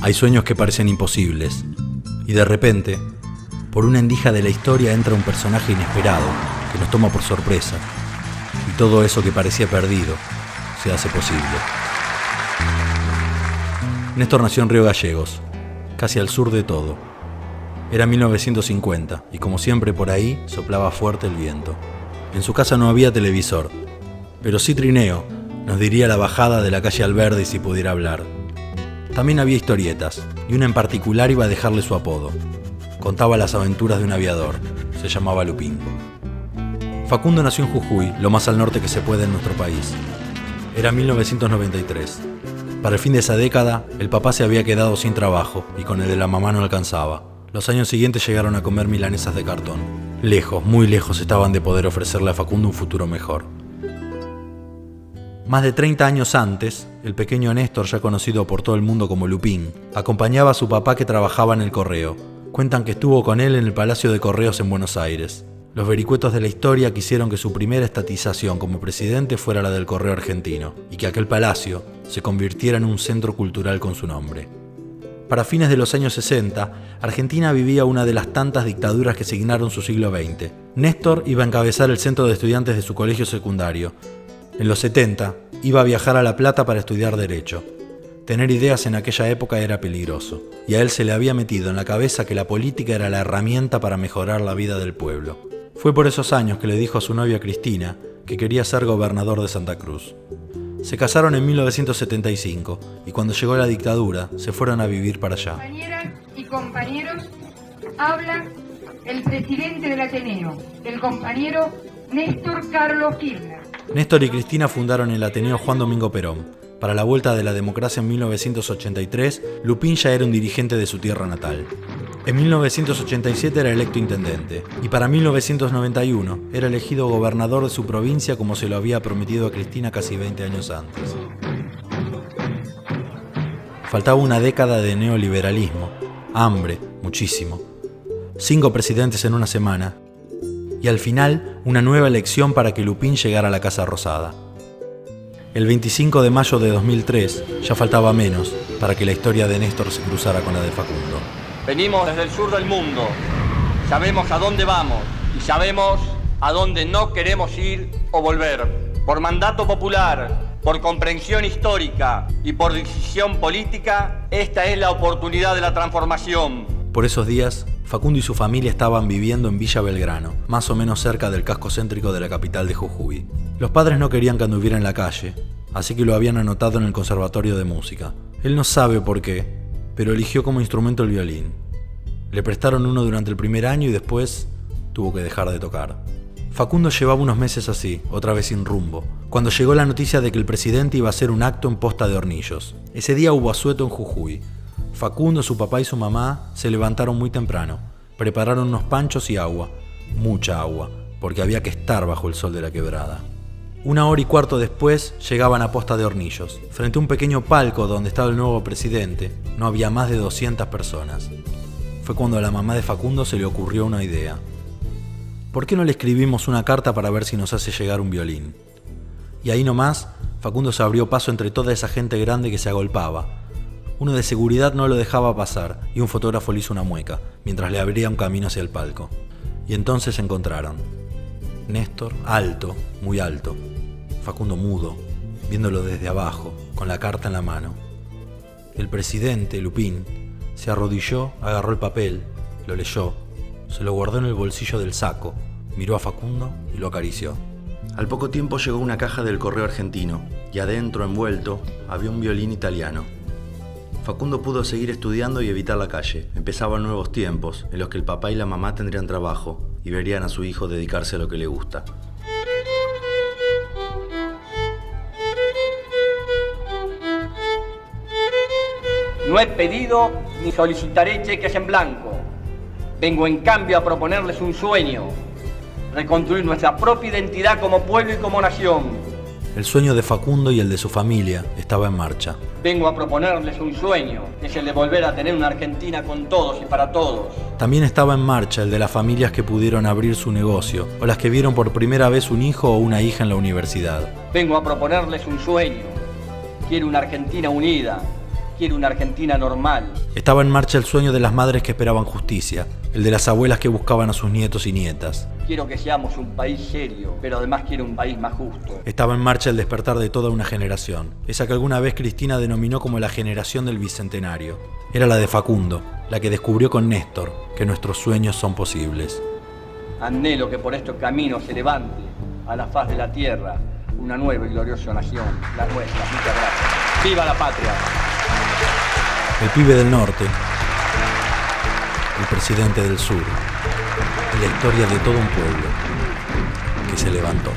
Hay sueños que parecen imposibles, y de repente, por una endija de la historia entra un personaje inesperado que nos toma por sorpresa, y todo eso que parecía perdido se hace posible. Néstor nació en Río Gallegos, casi al sur de todo. Era 1950, y como siempre por ahí soplaba fuerte el viento. En su casa no había televisor, pero sí trineo, nos diría la bajada de la calle Alberdi si pudiera hablar. También había historietas, y una en particular iba a dejarle su apodo. Contaba las aventuras de un aviador, se llamaba Lupín. Facundo nació en Jujuy, lo más al norte que se puede en nuestro país. Era 1993. Para el fin de esa década, el papá se había quedado sin trabajo y con el de la mamá no alcanzaba. Los años siguientes llegaron a comer milanesas de cartón. Lejos, muy lejos estaban de poder ofrecerle a Facundo un futuro mejor. Más de 30 años antes, el pequeño Néstor, ya conocido por todo el mundo como Lupín, acompañaba a su papá que trabajaba en el correo. Cuentan que estuvo con él en el Palacio de Correos en Buenos Aires. Los vericuetos de la historia quisieron que su primera estatización como presidente fuera la del Correo Argentino, y que aquel palacio se convirtiera en un centro cultural con su nombre. Para fines de los años 60, Argentina vivía una de las tantas dictaduras que signaron su siglo XX. Néstor iba a encabezar el centro de estudiantes de su colegio secundario. En los 70, iba a viajar a La Plata para estudiar Derecho. Tener ideas en aquella época era peligroso, y a él se le había metido en la cabeza que la política era la herramienta para mejorar la vida del pueblo. Fue por esos años que le dijo a su novia Cristina que quería ser gobernador de Santa Cruz. Se casaron en 1975 y cuando llegó la dictadura se fueron a vivir para allá. Compañeras y compañeros, habla el presidente del Ateneo, el compañero Néstor Carlos Kirchner. Néstor y Cristina fundaron el Ateneo Juan Domingo Perón. Para la vuelta de la democracia en 1983, Lupín ya era un dirigente de su tierra natal. En 1987 era electo intendente, y para 1991 era elegido gobernador de su provincia como se lo había prometido a Cristina casi 20 años antes. Faltaba una década de neoliberalismo, hambre, muchísimo, 5 presidentes en una semana, y al final una nueva elección para que Lupín llegara a la Casa Rosada. El 25 de mayo de 2003 ya faltaba menos para que la historia de Néstor se cruzara con la de Facundo. Venimos desde el sur del mundo, sabemos a dónde vamos y sabemos a dónde no queremos ir o volver. Por mandato popular, por comprensión histórica y por decisión política, esta es la oportunidad de la transformación. Por esos días, Facundo y su familia estaban viviendo en Villa Belgrano, más o menos cerca del casco céntrico de la capital de Jujuy. Los padres no querían que anduviera en la calle, así que lo habían anotado en el conservatorio de música. Él no sabe por qué, pero eligió como instrumento el violín. Le prestaron uno durante el primer año y después tuvo que dejar de tocar. Facundo llevaba unos meses así, otra vez sin rumbo, cuando llegó la noticia de que el presidente iba a hacer un acto en Posta de Hornillos. Ese día hubo asueto en Jujuy. Facundo, su papá y su mamá se levantaron muy temprano, prepararon unos panchos y agua, mucha agua, porque había que estar bajo el sol de la quebrada. 1 hora y cuarto después llegaban a Posta de Hornillos. Frente a un pequeño palco donde estaba el nuevo presidente, no había más de 200 personas. Fue cuando a la mamá de Facundo se le ocurrió una idea. ¿Por qué no le escribimos una carta para ver si nos hace llegar un violín? Y ahí nomás, Facundo se abrió paso entre toda esa gente grande que se agolpaba. Uno de seguridad no lo dejaba pasar y un fotógrafo le hizo una mueca, mientras le abría un camino hacia el palco. Y entonces se encontraron. Néstor, alto, muy alto. Facundo mudo, viéndolo desde abajo, con la carta en la mano. El presidente, Lupín, se arrodilló, agarró el papel, lo leyó, se lo guardó en el bolsillo del saco, miró a Facundo y lo acarició. Al poco tiempo llegó una caja del Correo Argentino y adentro, envuelto, había un violín italiano. Facundo pudo seguir estudiando y evitar la calle. Empezaban nuevos tiempos en los que el papá y la mamá tendrían trabajo y verían a su hijo dedicarse a lo que le gusta. No he pedido ni solicitaré cheques en blanco. Vengo en cambio a proponerles un sueño: reconstruir nuestra propia identidad como pueblo y como nación. El sueño de Facundo y el de su familia estaba en marcha. Vengo a proponerles un sueño, que es el de volver a tener una Argentina con todos y para todos. También estaba en marcha el de las familias que pudieron abrir su negocio, o las que vieron por primera vez un hijo o una hija en la universidad. Vengo a proponerles un sueño. Quiero una Argentina unida, quiere una Argentina normal. Estaba en marcha el sueño de las madres que esperaban justicia, el de las abuelas que buscaban a sus nietos y nietas. Quiero que seamos un país serio, pero además quiero un país más justo. Estaba en marcha el despertar de toda una generación, esa que alguna vez Cristina denominó como la generación del Bicentenario. Era la de Facundo, la que descubrió con Néstor que nuestros sueños son posibles. Anhelo que por estos caminos se levante a la faz de la tierra una nueva y gloriosa nación, la nuestra. Muchas gracias. ¡Viva la patria! El pibe del norte, el presidente del sur, y la historia de todo un pueblo que se levantó.